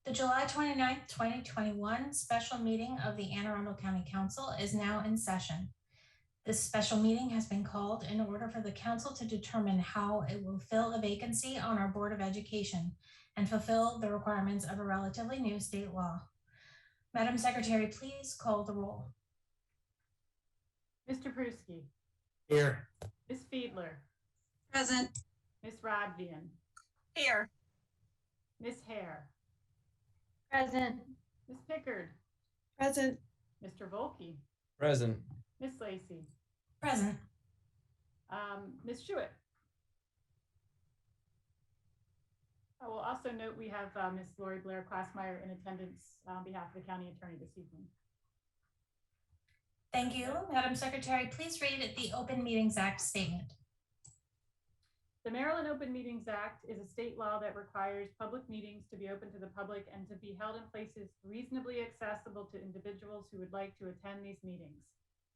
The July 29th, 2021 special meeting of the Anne Arundel County Council is now in session. This special meeting has been called in order for the council to determine how it will fill a vacancy on our Board of Education and fulfill the requirements of a relatively new state law. Madam Secretary, please call the roll. Mr. Pruski. Here. Ms. Fiedler. Present. Ms. Rodvian. Here. Ms. Hare. Present. Ms. Pickard. Present. Mr. Volkey. Present. Ms. Lacey. Present. Ms. Schuett. I will also note we have Ms. Lori Blair Klassmeyer in attendance on behalf of the county attorney this evening. Thank you. Madam Secretary, please read the Open Meetings Act statement. The Maryland Open Meetings Act is a state law that requires public meetings to be open to the public and to be held in places reasonably accessible to individuals who would like to attend these meetings.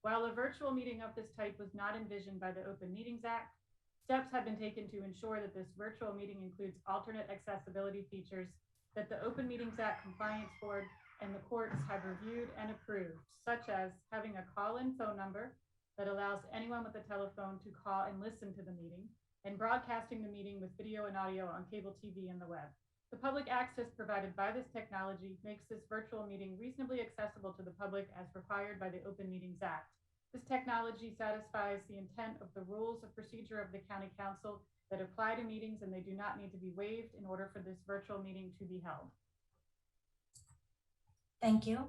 While a virtual meeting of this type was not envisioned by the Open Meetings Act, steps have been taken to ensure that this virtual meeting includes alternate accessibility features that the Open Meetings Act Compliance Board and the courts have reviewed and approved, such as having a call-in phone number that allows anyone with a telephone to call and listen to the meeting, and broadcasting the meeting with video and audio on cable TV and the web. The public access provided by this technology makes this virtual meeting reasonably accessible to the public as required by the Open Meetings Act. This technology satisfies the intent of the rules of procedure of the County Council that apply to meetings, and they do not need to be waived in order for this virtual meeting to be held. Thank you.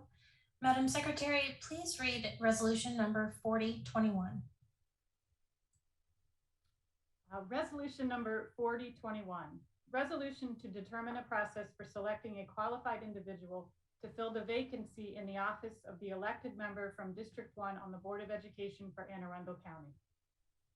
Madam Secretary, please read resolution number 4021. Resolution number 4021. Resolution to determine a process for selecting a qualified individual to fill the vacancy in the office of the elected member from District 1 on the Board of Education for Anne Arundel County.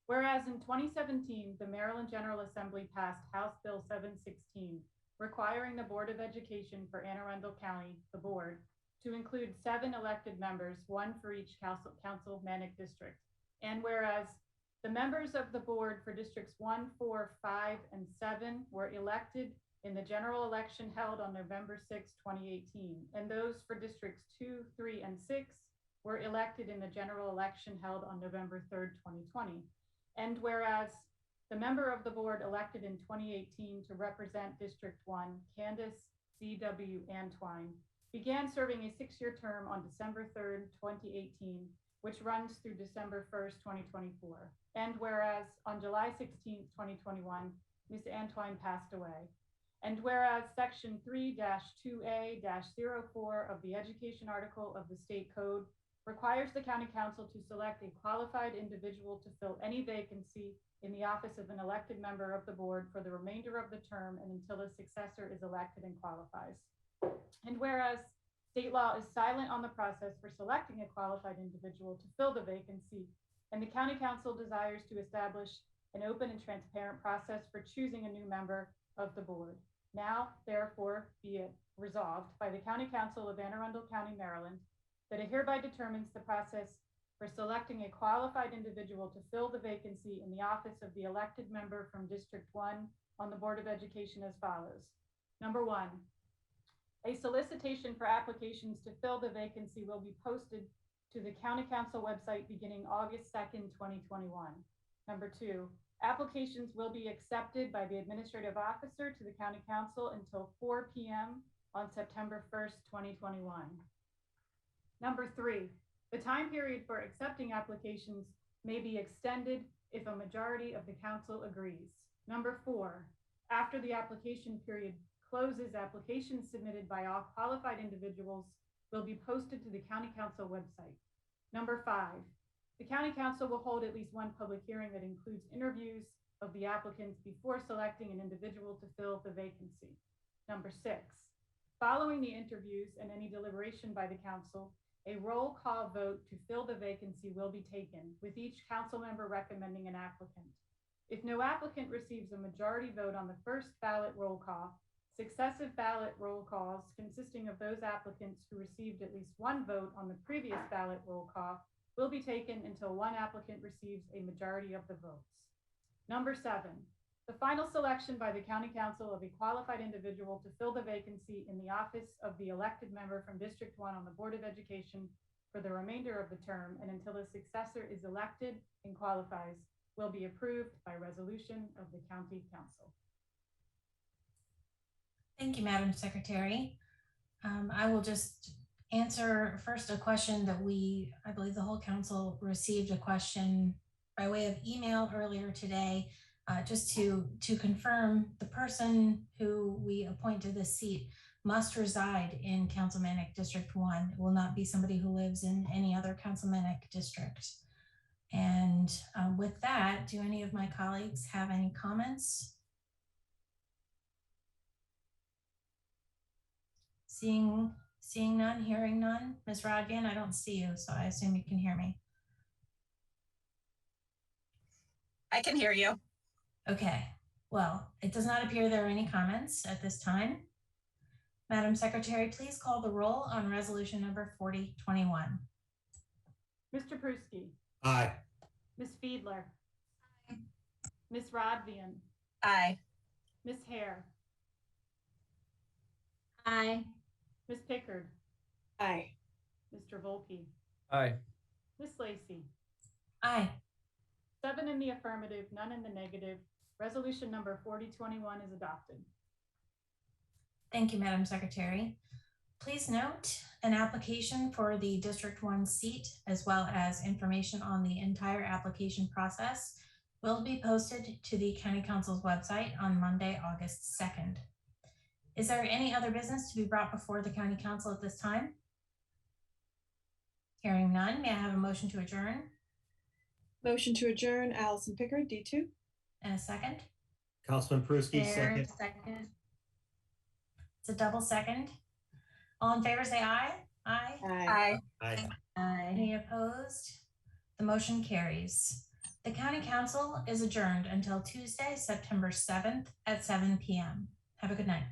Whereas in 2017, the Maryland General Assembly passed House Bill 716, requiring the Board of Education for Anne Arundel County, the board, to include 7 elected members, 1 for each councilmanic district. And whereas the members of the board for districts 1, 4, 5, and 7 were elected in the general election held on November 6, 2018, and those for districts 2, 3, and 6 were elected in the general election held on November 3, 2020. And whereas the member of the board elected in 2018 to represent District 1, Candace C.W. Antwine, began serving a 6-year term on December 3, 2018, which runs through December 1st, 2024. And whereas on July 16th, 2021, Ms. Antwine passed away. And whereas Section 3-2A-04 of the Education Article of the State Code requires the County Council to select a qualified individual to fill any vacancy in the office of an elected member of the board for the remainder of the term and until a successor is elected and qualifies. And whereas state law is silent on the process for selecting a qualified individual to fill the vacancy, and the County Council desires to establish an open and transparent process for choosing a new member of the board. Now, therefore, be it resolved by the County Council of Anne Arundel County, Maryland, that it hereby determines the process for selecting a qualified individual to fill the vacancy in the office of the elected member from District 1 on the Board of Education as follows. Number 1, a solicitation for applications to fill the vacancy will be posted to the County Council website beginning August 2nd, 2021. Number 2, applications will be accepted by the administrative officer to the County Council until 4 p.m. on September 1st, 2021. Number 3, the time period for accepting applications may be extended if a majority of the council agrees. Number 4, after the application period closes, applications submitted by all qualified individuals will be posted to the County Council website. Number 5, the County Council will hold at least one public hearing that includes interviews of the applicants before selecting an individual to fill the vacancy. Number 6, following the interviews and any deliberation by the council, a roll call vote to fill the vacancy will be taken, with each council member recommending an applicant. If no applicant receives a majority vote on the first ballot roll call, successive ballot roll calls consisting of those applicants who received at least one vote on the previous ballot roll call will be taken until one applicant receives a majority of the votes. Number 7, The final selection by the County Council of a qualified individual to fill the vacancy in the office of the elected member from District 1 on the Board of Education for the remainder of the term and until a successor is elected and qualifies will be approved by resolution of the County Council. Thank you, Madam Secretary. I will just answer first a question that I believe the whole council received a question by way of email earlier today, just to confirm the person who we appoint to this seat must reside in Councilmanic District 1. It will not be somebody who lives in any other Councilmanic district. And with that, do any of my colleagues have any comments? Seeing none, hearing none. Ms. Rodvian, I don't see you, so I assume you can hear me. I can hear you. Okay, well, it does not appear there are any comments at this time. Madam Secretary, please call the roll on resolution number 4021. Mr. Pruski. Aye. Ms. Fiedler. Aye. Ms. Rodvian. Aye. Ms. Hare. Aye. Ms. Pickard. Aye. Mr. Volpe. Aye. Ms. Lacy. Aye. 7 in the affirmative, none in the negative. Resolution number 4021 is adopted. Thank you, Madam Secretary. Please note, an application for the District 1 seat, as well as information on the entire application process, will be posted to the County Council's website on Monday, August 2nd. Is there any other business to be brought before the County Council at this time? Hearing none, may I have a motion to adjourn? Motion to adjourn, Allison Pickard, D2. And a second? Councilman Pruski, second. Second. It's a double second. All in favor, say aye. Aye. Aye. Aye. Aye. Any opposed? The motion carries. The County Council is adjourned until Tuesday, September 7th at 7 p.m. Have a good night.